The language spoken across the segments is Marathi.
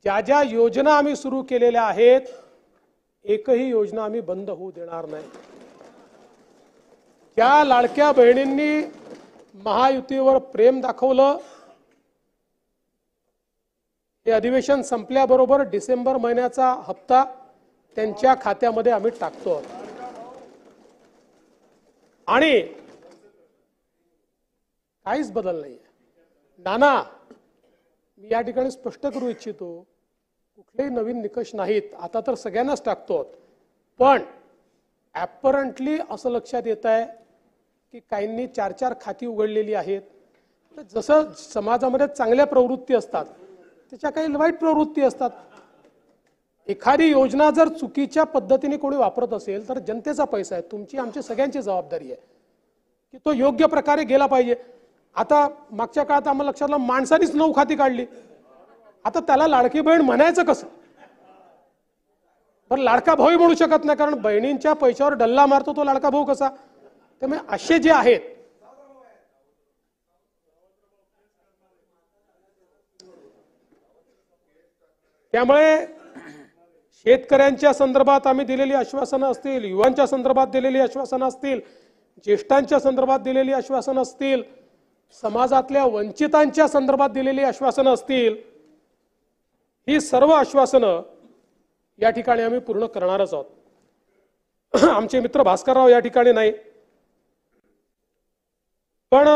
ज्या ज्या योजना आम्ही सुरू केलेल्या आहेत एकही योजना आम्ही बंद होऊ देणार नाही। त्या लाडक्या बहिणींनी महायुतीवर प्रेम दाखवलं। हे अधिवेशन संपल्याबरोबर डिसेंबर महिन्याचा हप्ता त्यांच्या खात्यामध्ये आम्ही टाकतो आणि काहीच बदल नाहीये। नाना, मी या ठिकाणी स्पष्ट करू इच्छितो, कुठलेही नवीन निकष नाहीत, आता तर सगळ्यांनाच टाकतो, पण ॲपरंटली असं लक्षात येत आहे की काहींनी 4-4 खाती उघडलेली आहेत। तर जसं समाजामध्ये चांगल्या प्रवृत्ती असतात त्याच्या काही वाईट प्रवृत्ती असतात। एखादी योजना जर चुकीच्या पद्धतीने कोणी वापरत असेल तर जनतेचा पैसा आहे, तुमची आमची सगळ्यांची जबाबदारी आहे की तो योग्य प्रकारे गेला पाहिजे। आता मागच्या काळात आम्हाला लक्षात आलं माणसानीच 9 खाती काढली, आता त्याला लाडकी बहीण म्हणायचं कसं? पण लाडका भाऊही म्हणू शकत नाही, कारण बहिणींच्या पैशावर डल्ला मारतो तो लाडका भाऊ कसा? त्यामुळे असे जे आहेत त्यामुळे शेतकऱ्यांच्या संदर्भात आम्ही दिलेली आश्वासनं असतील, युवांच्या संदर्भात दिलेली आश्वासनं असतील, ज्येष्ठांच्या संदर्भात दिलेली आश्वासनं असतील, समाजातल्या वंचितांच्या संदर्भात दिलेली आश्वासनं असतील, ही सर्व आश्वासनं या ठिकाणी आम्ही पूर्ण करणारच आहोत। आमचे मित्र भास्करराव या ठिकाणी नाही, पण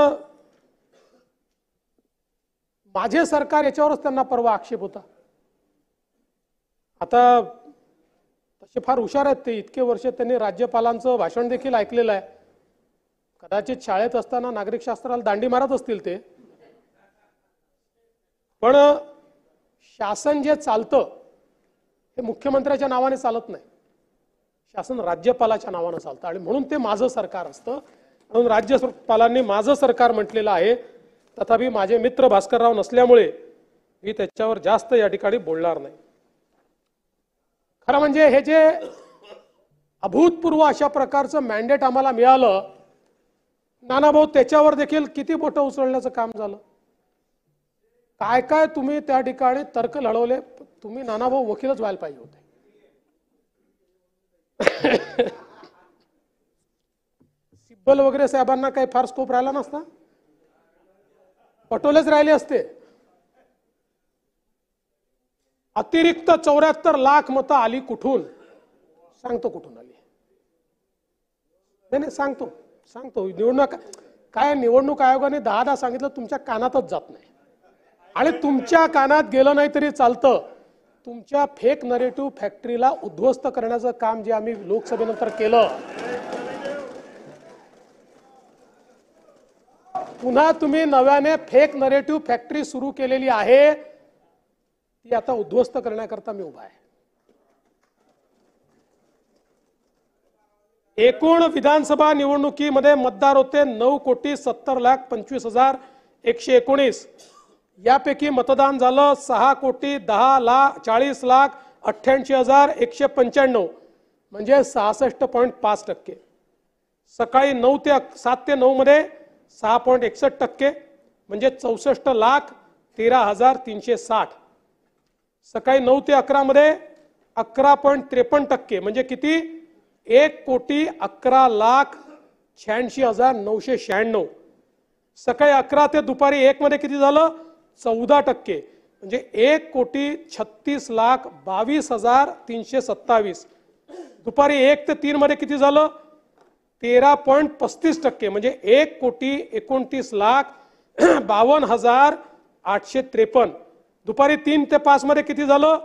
माझे सरकार याच्यावरच त्यांना परवा आक्षेप होता। आता तसे फार हुशार आहेत ते, इतके वर्ष त्यांनी राज्यपालांचं भाषण देखील ऐकलेलं आहे। कदाचित शाळेत असताना नागरिक शास्त्राला दांडी मारत असतील ते, पण शासन जे चालतं हे मुख्यमंत्र्याच्या नावाने चालत नाही, शासन राज्यपालाच्या नावाने चालतं आणि म्हणून ते माझं सरकार असतं। म्हणून राज्यपालांनी माझं सरकार म्हटलेलं आहे, तथापि माझे मित्र भास्करराव नसल्यामुळे मी त्याच्यावर जास्त या ठिकाणी बोलणार नाही। खरं म्हणजे हे जे अभूतपूर्व अशा प्रकारचं मॅन्डेट आम्हाला मिळालं, नानाभाऊ त्याच्यावर देखील किती बोटं उचलण्याचं काम झालं, काय काय तुम्ही त्या ठिकाणी तर्क लढवले। तुम्ही नानाभाऊ वकीलच व्हायला पाहिजे होते। सिब्बल वगैरे साहेबांना काही फार स्कोप राहिला नसता, पटोलेच राहिले असते। अतिरिक्त 74 लाख मतं आली कुठून? सांगतो कुठून आली। नाही सांगतो निवडणूक काय, निवडणूक आयोगाने 10 सांगितलं, तुमच्या कानातच जात नाही आणि तुमच्या कानात गेलं नाही तरी चालतं। तुमच्या फेक नरेटिव्ह फॅक्टरीला उद्ध्वस्त करण्याचं काम जे आम्ही लोकसभेनंतर केलं, पुन्हा तुम्ही नव्याने फेक नरेटिव्ह फॅक्टरी सुरू केलेली आहे, ती आता उद्ध्वस्त करण्याकरता मी उभा आहे। एकूण विधानसभा निवडणुकीमध्ये मतदार होते 9,70,25,119। यापैकी मतदान झालं 6,10,40,48,195 म्हणजे 66.5%। सकाळी 7 ते 9 मध्ये 6.61% म्हणजे 64,13,360। सकाळी 9 ते 11 मध्ये 11.53% म्हणजे किती? 1,11,86,996। सकाळी 11 ते दुपारी 1 मध्ये किती झालं? 14% म्हणजे 1,36,22,327। दुपारी 1 ते 3 मध्ये किती झालं? 13.35% म्हणजे 1,51,52,853। दुपारी 3 ते 5 मध्ये किती झालं?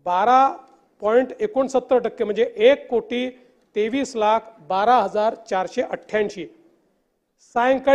12.69% म्हणजे 1,23,12,488। सायंकाळी